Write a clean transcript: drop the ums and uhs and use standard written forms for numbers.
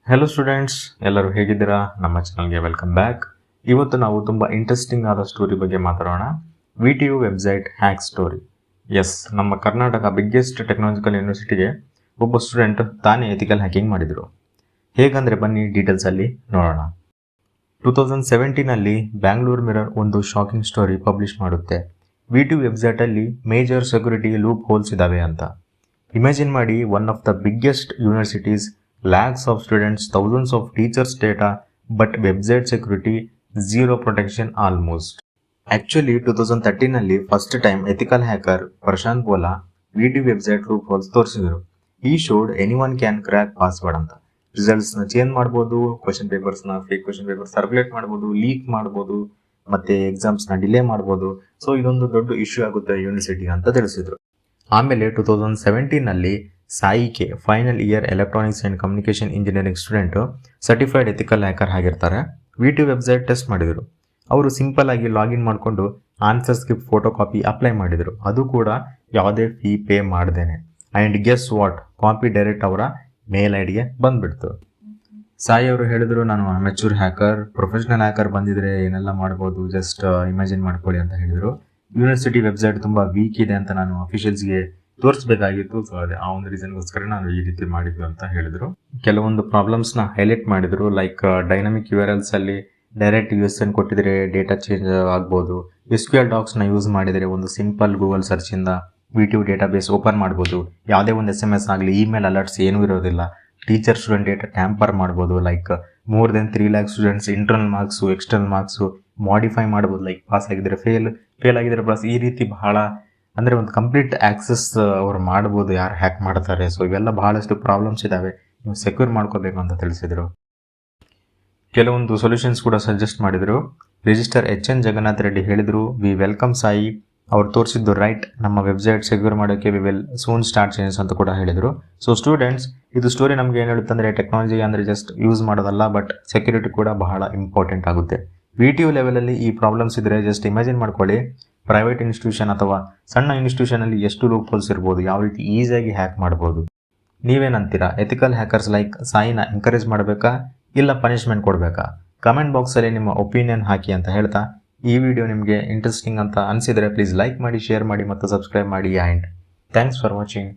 Hello students, ಎಲ್ಲರೂ ಹೇಗಿದ್ದೀರಾ? ನಮ್ಮ ಚಾನಲ್ಗೆ ವೆಲ್ಕಮ್ ಬ್ಯಾಕ್. ಇವತ್ತು ನಾವು ತುಂಬ ಇಂಟ್ರೆಸ್ಟಿಂಗ್ ಆದ ಸ್ಟೋರಿ ಬಗ್ಗೆ ಮಾತಾಡೋಣ. VTU website hack story. Yes, ನಮ್ಮ ಕರ್ನಾಟಕ ಬಿಗ್ಗೆಸ್ಟ್ ಟೆಕ್ನಾಲಜಿಕಲ್ ಯೂನಿವರ್ಸಿಟಿಗೆ ಒಬ್ಬ ಸ್ಟೂಡೆಂಟ್ ತಾನೇ ಎಥಿಕಲ್ ಹ್ಯಾಕಿಂಗ್ ಮಾಡಿದರು. ಹೇಗಂದರೆ ಬನ್ನಿ ಡೀಟೇಲ್ಸಲ್ಲಿ ನೋಡೋಣ. 2017 ಬ್ಯಾಂಗ್ಳೂರ್ ಮಿರರ್ ಒಂದು ಶಾಕಿಂಗ್ ಸ್ಟೋರಿ ಪಬ್ಲಿಷ್ ಮಾಡುತ್ತೆ. VTU ವೆಬ್ಸೈಟಲ್ಲಿ ಮೇಜರ್ ಸೆಕ್ಯೂರಿಟಿ ಲೂಪ್ ಹೋಲ್ಸ್ ಇದ್ದಾವೆ ಅಂತ. ಇಮ್ಯಾಜಿನ್ ಮಾಡಿ, one of the biggest universities, lakhs of students, thousands of teachers' data, but website security, zero protection almost. Actually, 2013 first time ethical hacker Prashant Bola VTU website loopholes ತೋರಿಸಿದರು. ಈ showed anyone can crack password ಅಂತ. ರಿಸಲ್ಟ್ಸ್ನ change ಮಾಡ್ಬೋದು, question ಪೇಪರ್ಸ್ನ fake question paper circulate ಮಾಡ್ಬೋದು, leak ಮಾಡ್ಬೋದು, ಮತ್ತೆ ಎಕ್ಸಾಮ್ಸ್ನ delay ಮಾಡ್ಬೋದು. ಸೊ ಇದೊಂದು ದೊಡ್ಡ ಇಶ್ಯೂ ಆಗುತ್ತೆ ಯೂನಿವರ್ಸಿಟಿ ಅಂತ ತಿಳಿಸಿದ್ರು. ಆಮೇಲೆ 2017 Sai K, final year electronics and communication engineering student, certified ethical hacker ಆಗಿರ್ತಾರೆ. VTU ವೆಬ್ಸೈಟ್ ಟೆಸ್ಟ್ ಮಾಡಿದರು. ಅವರು ಸಿಂಪಲ್ ಆಗಿ ಲಾಗಿನ್ ಮಾಡಿಕೊಂಡು answer script photo copy apply ಮಾಡಿದರು, ಅದು ಕೂಡ ಯಾವುದೇ ಫೀ ಪೇ ಮಾಡ್ದೇನೆ. And guess what, copy direct ಅವರ ಮೇಲ್ ಐಡಿಗೆ ಬಂದ್ಬಿಡ್ತು. ಸಾಯಿ ಅವರು ಹೇಳಿದ್ರು, ನಾನು ಅಮೆಚೂರ್ ಹ್ಯಾಕರ್, ಪ್ರೊಫೆಷನಲ್ ಹ್ಯಾಕರ್ ಬಂದಿದ್ರೆ ಏನೆಲ್ಲ ಮಾಡ್ಬೋದು, ಜಸ್ಟ್ ಇಮ್ಯಾಜಿನ್ ಮಾಡ್ಕೊಳ್ಳಿ ಅಂತ ಹೇಳಿದರು. ಯೂನಿವರ್ಸಿಟಿ ವೆಬ್ಸೈಟ್ ತುಂಬ ವೀಕ್ ಇದೆ ಅಂತ ನಾನು ಅಫಿಷಿಯಲ್ಸ್ಗೆ ತೋರಿಸ್ಬೇಕಾಗಿತ್ತು. ಸೊ ಅದೇ ಆ ಒಂದು ರೀಸನ್ಗೋಸ್ಕರ ನಾನು ಈ ರೀತಿ ಮಾಡಿದ್ದು ಅಂತ ಹೇಳಿದರು. ಕೆಲವೊಂದು ಪ್ರಾಬ್ಲಮ್ಸ್ನ ಹೈಲೈಟ್ ಮಾಡಿದರು. ಲೈಕ್ ಡೈನಮಿಕ್ URLs ಅಲ್ಲಿ ಡೈರೆಕ್ಟ್ USN ಕೊಟ್ಟಿದ್ರೆ ಡೇಟಾ ಚೇಂಜ್ ಆಗ್ಬೋದು. SQL ಡಾಕ್ಸ್ನ ಯೂಸ್ ಮಾಡಿದರೆ ಒಂದು ಸಿಂಪಲ್ ಗೂಗಲ್ ಸರ್ಚಿಂದ VTU ಡೇಟಾಬೇಸ್ ಓಪನ್ ಮಾಡ್ಬೋದು. ಯಾವುದೇ ಒಂದು SMS ಆಗಲಿ, ಇಮೇಲ್ ಅಲರ್ಟ್ಸ್ ಏನೂ ಇರೋದಿಲ್ಲ. ಟೀಚರ್ ಸ್ಟೂಡೆಂಟ್ ಡೇಟಾ ಟ್ಯಾಂಪರ್ ಮಾಡ್ಬೋದು. Like more than 3 lakh students internal marks, external marks modify ಮಾಡ್ಬೋದು. ಲೈಕ್ ಪಾಸ್ ಆಗಿದ್ರೆ ಫೇಲ್ ಆಗಿದ್ರೆ ಪ್ಲಸ್, ಈ ರೀತಿ ಬಹಳ ಅಂದರೆ ಒಂದು ಕಂಪ್ಲೀಟ್ ಆಕ್ಸೆಸ್ ಅವ್ರು ಮಾಡ್ಬೋದು ಯಾರು ಹ್ಯಾಕ್ ಮಾಡ್ತಾರೆ. ಸೊ ಇವೆಲ್ಲ ಬಹಳಷ್ಟು ಪ್ರಾಬ್ಲಮ್ಸ್ ಇದ್ದಾವೆ, ನೀವು ಸೆಕ್ಯೂರ್ ಮಾಡ್ಕೋಬೇಕು ಅಂತ ತಿಳಿಸಿದರು. ಕೆಲವೊಂದು ಸೊಲ್ಯೂಷನ್ಸ್ ಕೂಡ ಸಜೆಸ್ಟ್ ಮಾಡಿದರು. ರಿಜಿಸ್ಟರ್ HN ಜಗನ್ನಾಥ್ ರೆಡ್ಡಿ ಹೇಳಿದರು, ವಿ ವೆಲ್ಕಮ್ ಸಾಯಿ. ಅವ್ರು ತೋರಿಸಿದ್ದು ರೈಟ್, ನಮ್ಮ ವೆಬ್ಸೈಟ್ ಸೆಕ್ಯೂರ್ ಮಾಡೋಕ್ಕೆ we will soon start changes ಅಂತ ಕೂಡ ಹೇಳಿದರು. ಸೊ ಸ್ಟೂಡೆಂಟ್ಸ್, ಇದು ಸ್ಟೋರಿ ನಮಗೆ ಏನು ಹೇಳುತ್ತೆ ಅಂದರೆ, ಟೆಕ್ನಾಲಜಿ ಅಂದರೆ ಜಸ್ಟ್ ಯೂಸ್ ಮಾಡೋದಲ್ಲ, ಬಟ್ ಸೆಕ್ಯೂರಿಟಿ ಕೂಡ ಬಹಳ ಇಂಪಾರ್ಟೆಂಟ್ ಆಗುತ್ತೆ. VTU ಲೆವೆಲಲ್ಲಿ ಈ ಪ್ರಾಬ್ಲಮ್ಸ್ ಇದ್ದರೆ ಜಸ್ಟ್ ಇಮ್ಯಾಜಿನ್ ಮಾಡ್ಕೊಳ್ಳಿ, ಪ್ರೈವೇಟ್ ಇನ್ಸ್ಟಿಟ್ಯೂಷನ್ ಅಥವಾ ಸಣ್ಣ ಇನ್ಸ್ಟಿಟ್ಯೂಷನಲ್ಲಿ ಎಷ್ಟು ಲೂಪ್ ಹೋಲ್ಸ್ ಇರ್ಬೋದು, ಯಾವ ರೀತಿ ಈಸಿಯಾಗಿ ಹ್ಯಾಕ್ ಮಾಡ್ಬೋದು. ನೀವೇನಂತೀರಾ? ಎಥಿಕಲ್ ಹ್ಯಾಕರ್ಸ್ ಲೈಕ್ ಸಾಯಿನ ಎಂಕರೇಜ್ ಮಾಡಬೇಕಾ, ಇಲ್ಲ ಪನಿಷ್ಮೆಂಟ್ ಕೊಡಬೇಕಾ? ಕಮೆಂಟ್ ಬಾಕ್ಸಲ್ಲಿ ನಿಮ್ಮ ಒಪಿನಿಯನ್ ಹಾಕಿ ಅಂತ ಹೇಳ್ತಾ, ಈ ವಿಡಿಯೋ ನಿಮಗೆ ಇಂಟ್ರೆಸ್ಟಿಂಗ್ ಅಂತ ಅನಿಸಿದರೆ ಪ್ಲೀಸ್ ಲೈಕ್ ಮಾಡಿ, ಶೇರ್ ಮಾಡಿ ಮತ್ತು ಸಬ್ಸ್ಕ್ರೈಬ್ ಮಾಡಿ. And thanks for watching.